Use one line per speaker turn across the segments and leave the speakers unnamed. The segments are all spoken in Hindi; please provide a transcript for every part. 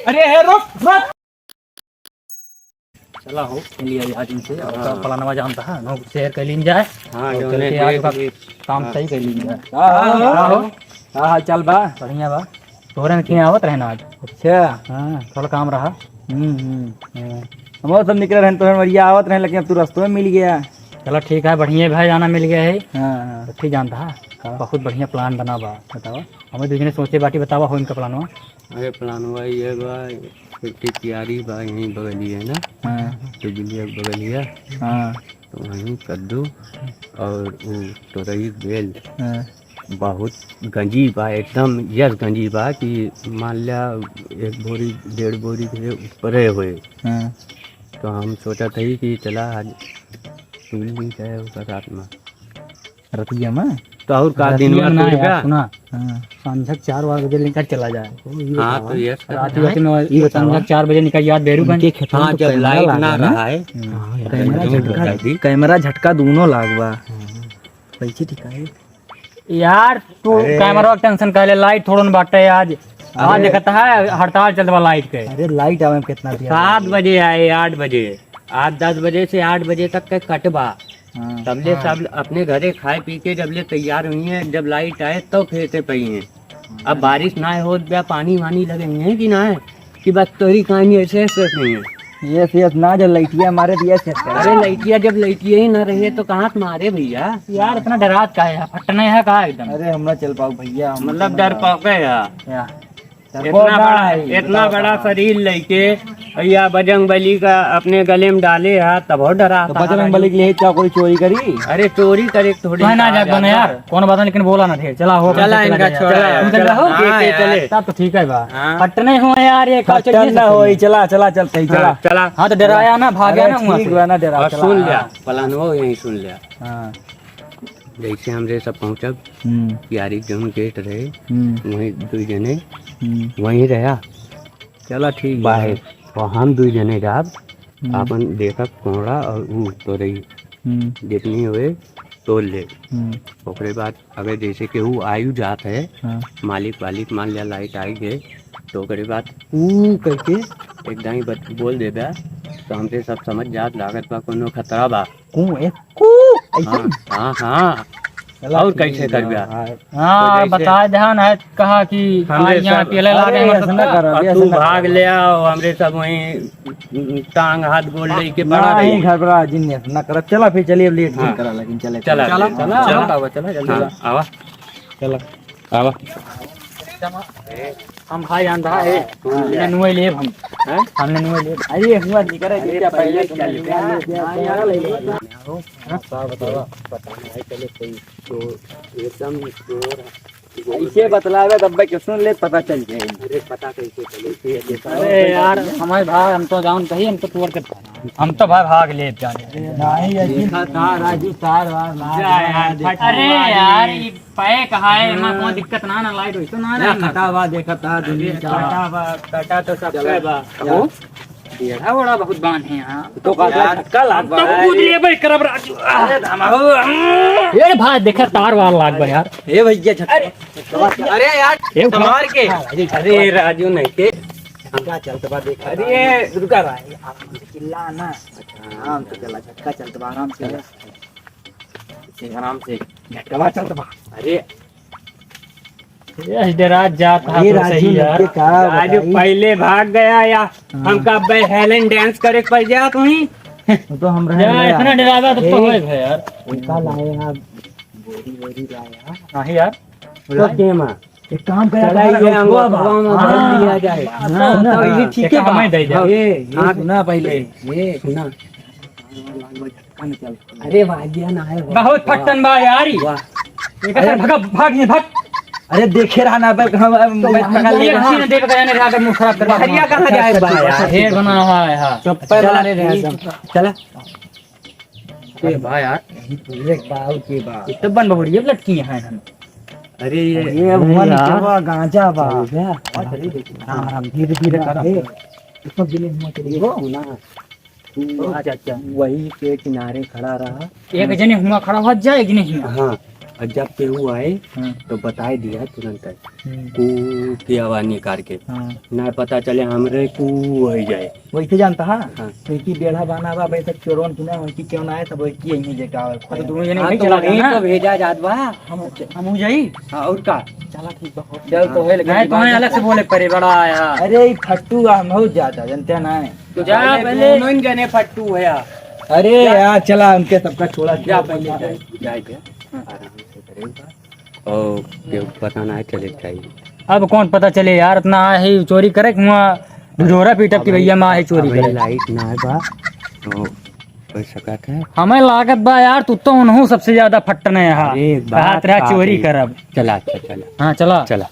अरे है रुक मत। चला हो लिया आज इनसे और पलानवा जानता है नो शेयर कर लीन जाए। हां चलते आज का काम सही कर लीन जाए। हां चल बा बढ़िया बा तोरे के आवत रहना आज। अच्छा हां थोड़ा काम रहा। हम सब निकल रहे तो मरिया आवत रहे लेकिन अब तू रास्ते में मिल गया। चलो ठीक है बढ़िया भाई जाना मिल गया है। हां ठीक जानता है बहुत बढ़िया प्लान बना बा बताओ हमें दूसरे सोचे बाटी बतावा हो इनका प्लानवा।
अरे प्लानवा ये बा खेती तैयारी बा यहीं बगली है ना। हाँ तो बिलिया बगली है। हाँ तो वहीं कद्दू और वो तोरई बेल। हाँ बहुत गंजी बा एकदम यस गंजी बा कि मान लिया 1 बोरी 1.5 बोरी के ऊपर हुए। हाँ तो हम सोचा था कि चला आज भी गए उसका रात में
रतिया में
तो और का दिन में
सुना संझक 4 बजे निकल चला जाए।
हाँ तो ये
रात में ये संझक 4 बजे निकल याद बेरू बन के खेत
में जब लाइट ना रहा है
कैमरा झटका दोनों लागबा पैसे ठीक है यार तू कैमरा टेंशन काले लाइट थोड़न बाटे आज आज देखता है हड़ताल चलता लाइट के। अरे लाइट आवे कितना दिया
7 बजे आए 8 बजे आज 10 बजे से 8 बजे तक के कटबा। तबले सब अपने घरे खाए पी के जबले तैयार हुई है जब लाइट आए तो खेते पई हैं। अब बारिश ना हो पानी वानी लगे हैं कि ना है कि बस तोरी कहानी ऐसे नहीं है
ये ना जब लाइटिया मारे दिया।
अरे लाइटिया जब लाइटिया ही ना रहे तो कहाँ से मारे भैया
यार इतना डरात का है फटने है कहा एकदम। अरे हम ना चल पाओ भैया
मतलब डर पाओ या इतना बड़ा शरीर लेके या बजरंग बली का अपने गले में डाले है तब और डरा
तो बजरंग बली के लिए क्या कोई चोरी करी।
अरे चोरी करे थोड़ी
ना जाग यार कौन बात लेकिन बोला ना थे चला हो
चला इनका
चले तब तो ठीक है बा फटने हो यार ये ना हो चला चला चलते चला चला। हाँ तो डराया ना भागा ना डरा
सुन लिया पलानवा यही सुन लिया। हाँ जैसे हमरे सब पहुँचब यारी जो गेट रहे वहीं 2 जने वहीं रहा।
चला ठीक
बाहर और हम 2 जने जाब अपन देखब कोहरा और वो तोरई जितनी हुए तोड़ ले। ओकरे बाद अगर जैसे कि वो आयु जात है मालिक वालिक मान लिया लाइट आई गए तो ओकरे बाद करके एकदम ही बोल देगा तो हमसे सब समझ जात लागत बा कोनो खतरा बा। हाँ हाँ और कैसे कर दिया।
हाँ बता ध्यान है कहा कि
तू भाग ले आओ हमरे सब वहीं टांग हाथ गोल लेके बड़ा
नहीं घबरा जिन्ने ना कर। चला फिर चलिए लेट नहीं करा लेकिन चले
चला चला चला चला आवा चला आवा
हम भाई आंधा है नुए ले हम हमने नुए ले अरे हुआ नहीं करे क्या पहले ऐसे बतलावे तब भाई सुन ले पता चल जाए।
अरे पता कैसे चले।
अरे यार हमारे भाई हम तो जान कही हम तो तोड़ के हम तो भाई भाग ले जाने नहीं था राजू तार अरे यार ये पाए कहा है ना कोई दिक्कत ना लाइट हुई तो ना कटावा देखा था कटा तो सब बा येड़ा बड़ा बहुत बान है यहां तो कल तो कूद लिए भाई करब राजू। अरे भाई देखा तार वार लाग बा यार ए भैया
अरे यार मार के अरे राजू नहीं के
क्या चलते बा देख अरे रुका रहा चिल्ला ना आराम से चला झटका चलते बा आराम से झटका चलते बा। अरे रात जाता सही यार
आज पहले भाग गया या हमका हेलन डांस करे पड़ गया तुम्ही
तो हम इतना डरावा तो होए है यार उनका लाए यार बोरी लाया नहीं यार
तो केमा
एक काम कर
लिया जाए तो ये ठीक है
हमें दे जा ये सुना पहले ये सुना
अरे भाग्या ना है
बहुत फटन बा यार ये भाग अरे देखे रहा ना देख गया मुंह खराब कर
हरिया कहां जाए बा यार
ढेर बना है हां चप्पल वाले रहे एकदम चला
ए भाई यार
एक बाल के बा तो बन बहुड़ी लटकी है हम।
अरे
ये मन के गांजा बा हां धीरे कर इसको दिले हुआ चलिए हो ना अच्छा वही के किनारे खड़ा रहा एक जने हुआ खड़ा हो जाए कि नहीं।
हां और जब केहू आए तो बताए दिया तुरंत कू की आवाज निकाल के ना पता चले हमरे कू हो जाए
वैसे जानता है
हाँ।
कि बेड़ा बना बा वैसे चोरों की ना वैसे क्यों ना आए सब वैसे यही जगह
तो दोनों जने
हाँ,
वहीं
तो
चला
वहीं
गया
तो भेजा जात बा
हम जाई।
हाँ, और का
चला ठीक बा
चल तो है लेकिन तुम्हें अलग से बोले परे बड़ा आया।
अरे ये फट्टू हम बहुत ज्यादा जानते हैं ना
तो जा पहले
दोनों ही जने फट्टू है यार।
अरे यार चला उनके सबका छोड़ा
जा पहले जाए के आराम से करेगा और केहू पता ना चले चाहिए।
अब कौन पता चले यार इतना है चोरी करे वहाँ ढोरा पीटप की भैया माँ है चोरी
अबे
करे।
लाइट ना है बा तो कोई सकत है।
हमें लागत बा यार तू तो उन्हों सबसे ज्यादा फट्टन है यहाँ
अरे एक बात
कहा तेरा
का
चोरी
है।
करब।
चला अच्छा चला
हाँ चला
चला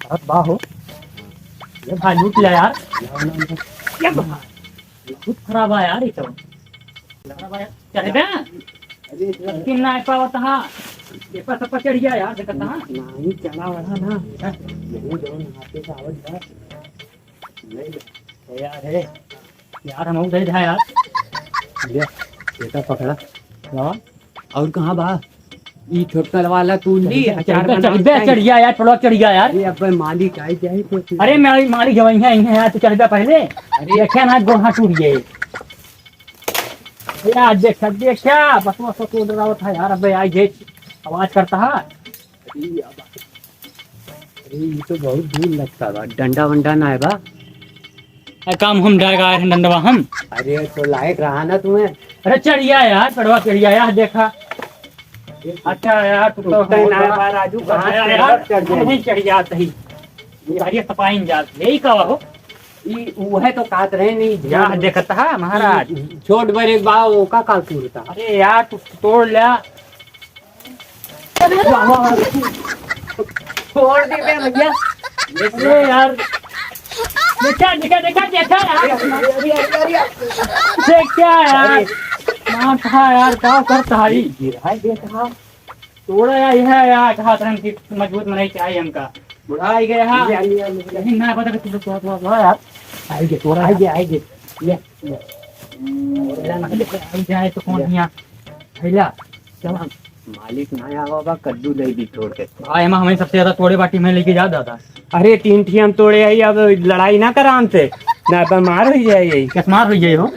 बहुत बा हो ये भाई लूट लिया यार क्या बहुत खराब है यार ये तो चले बे किन ना पावत हा ये पर सब चढ़ गया यार देखत हा
नहीं चला वाला ना यही दोनों हाथे से आवत बा
ए यार है यार हम उधर है यार
ले बेटा पकड़ा
क्या
और कहाँ बा ये छोटकल वाला कुंडी अचार
चढ़ गया यार पड़ोस चढ़ गया यार।
अरे अब मालिक आई जाए तो
अरे मेरी मालिक जवाई है यार तू चढ़ गया पहले। अरे देखा ना गोहा टूट गए यार देखा बस बस तो रहा था यार। अब आई जे आवाज करता है
अरे ये तो बहुत दूर लगता बा डंडा वंडा ना है बा।
काम हम डायगा डंडवा हम।
अरे तो लायक रहा ना तुम्हें।
अरे चढ़ गया यार पड़वा चढ़ गया यार देखा। अच्छा यार तू तो
राजू
नहीं चढ़ गया सही ये सपाइन जात यही कहा हो
वो है तो काट रहे नहीं
यार देखता है महाराज
छोट बड़े बाव का काल टूटता।
अरे यार तू तोड़ लिया
छोड़ दे बे भैया।
अरे यार देखा देखा देखा देखा यार देखा यार मां था यार क्या करता है
गिराई देखा
तोड़ा यार कहा तरह की मजबूत नहीं चाहिए हमका बुढ़ा आई गया लेकिन ना पता कि तू यार आई गए तोड़ा आई गए ले आई जाए तो कौन यहाँ भैया चल
मालिक ना आवा बा कद्दू ले दी तोड़ के।
भाई हमें सबसे ज्यादा तोड़े बाटी में लेके जा दादा।
अरे 3 थी हम तोड़े आई अब लड़ाई ना करा हमसे ना पर मार हो जाए यही
कैसे मार हो जाए हो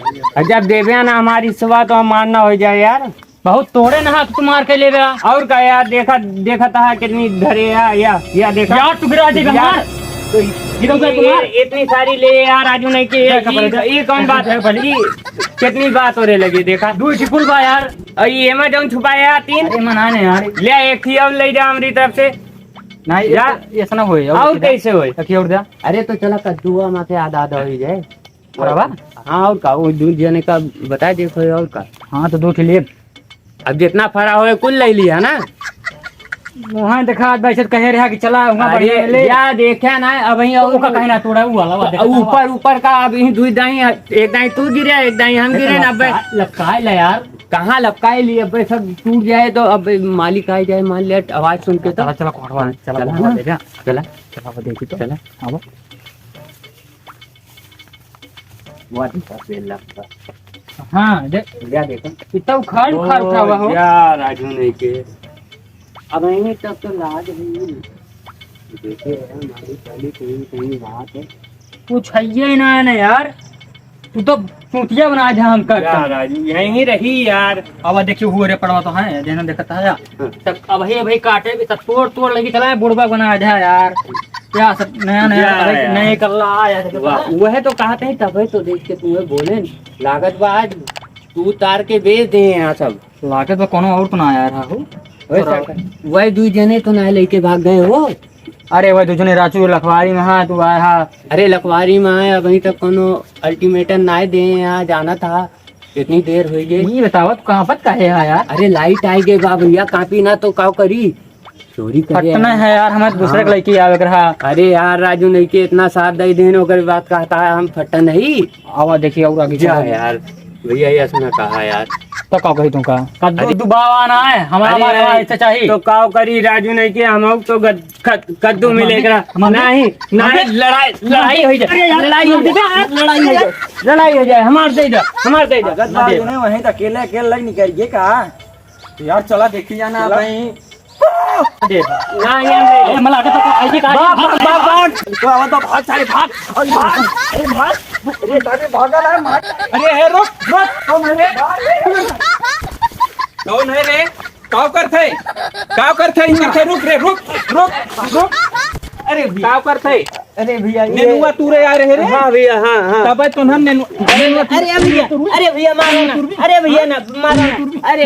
जब देवे ना हमारी सुबह तो हम मारना हो जाए यार।
बहुत तोड़े ना तू मार के ले गया
और क्या यार देखा था कितनी धरे या देखा
यार तू गिरा देगा मार
तो
तुम्हार
इतनी सारी ले यार राजू नहीं की ये कौन बात है भली कितनी बात हो रही लगी देखा
दू टिकुल बा यार
ये में जाऊँ छुपाया 3
अरे मनाने यार
ले एक ही और ले जा हमारी तरफ से
नहीं यार ऐसा ना होए
और कैसे होए
रखिए और दे
अरे तो चला कद्दू माथे आधा आधा हो जाए
बराबर।
हाँ और का वो दूध जने का बता देखो और का।
हाँ तो दो लिए
अब जितना फरा हो कुल ले लिया ना
वहाँ देखा बैठे कहे रहा कि चला वहाँ
अरे
बढ़िया ले
या देखा ना अब
वो का कहना तोड़ा वो वाला
ऊपर ऊपर का अब यही दूध दाई एक दाई तू गिरे एक दाई हम गिरे ना अब
लपकाए ले यार
कहाँ लपकाए लिए अब सब टूट जाए तो अब मालिक आ जाए मान लिया आवाज सुन के तो
चला चला कोठवा चला
चला
कोठवा ले जा
चला
चला वो देखी तो
चला
आओ
वो आदमी का पेड़ लगता
हाँ देख
क्या देखो
इतना उखाड़ उखाड़ उठा हुआ हो
यार राजू नहीं के अब यही तब तो लाज हुई देखे हमारी पहली कहीं बात है
कुछ है ही ना है ना यार तू तो चूतिया बना जा हम कर
यार राजू यहीं रही यार।
अब देखियो हुए रे पड़वा तो है देना देखता है तब अब हे भाई काटे भी सब तोड़ तोड़ लगी चला बुढ़वा बना जा यार क्या सब नया नया नए कर रहा है
वह तो कहते हैं तब तो देख के तुम्हें बोले लागत बा आज तू तार के बेच दे यहाँ सब
लागत बा कोनो और तो ना आया रहा हो
वही 2 जने तो ना लेके भाग गए हो।
अरे वही दूजने राजू लखवारी में हाँ तू आया हा
अरे लखवारी में आए अभी तक कोनो अल्टीमेटम ना दे यहाँ जाना था कितनी देर हुई गई।
ये बताओ तू कहाँ पर कहे है यार
अरे लाइट आई गई बा भैया कापी ना तो काव करी चोरी करे
फटना है यार हमें दूसरे के लड़की आवे रहा।
अरे यार राजू नहीं के इतना साथ दे देने होकर बात कहता है हम फटा नहीं
आवा देखिए और आगे
जा यार भैया ऐसा कहा यार
तो का कही तुमका कद्दू दुबावा ना है हमारा ऐसा चाहिए
तो काव करी राजू नहीं के हम तो कद्दू मिलेगा नहीं नहीं लड़ाई लड़ाई हो जाए लड़ाई हो जाए लड़ाई हो जाए हमार दे जा
वहीं तो अकेले अकेले लग निकल गए का
यार चला देखी जाना भाई
ना ये मला आटे तो ऐसी का भाग
तो आवा तो भाग सारे भाग अरे भागा ना मार अरे हे रुक तो मेरे कौन है रे काव करथे रुक रे रुक अरे काव करथे
अरे भैया
नेनुआ तूरे आ रहे रे
हाँ भैया हाँ
तब तो हम नेनुआ
अरे भैया मारो ना अरे भैया ना मारो अरे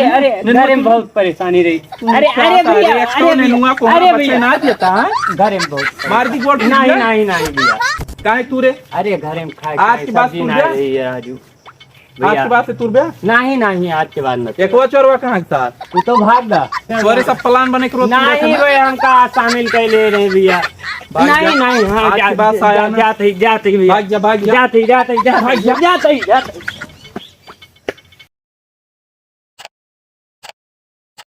घर में बहुत परेशानी रही
अरे नेनुआ को बच्चे ना देता
घर में बहुत
मार दी गोड़
नहीं भैया
काहे तूरे
अरे घर में खाए
आज की बात सुन
ना
जा।
रही है राजू
आज की बात से तुर बे
नहीं आज के बाद मत
एकवा चोरवा कहां के साथ
तू तो भाग गा
तोरे सब प्लान बने करो
नहीं वे हमका शामिल कर ले रहे भैया नहीं हाँ
आज की बात आया ना।
जाते भैया
भाग जा
जाते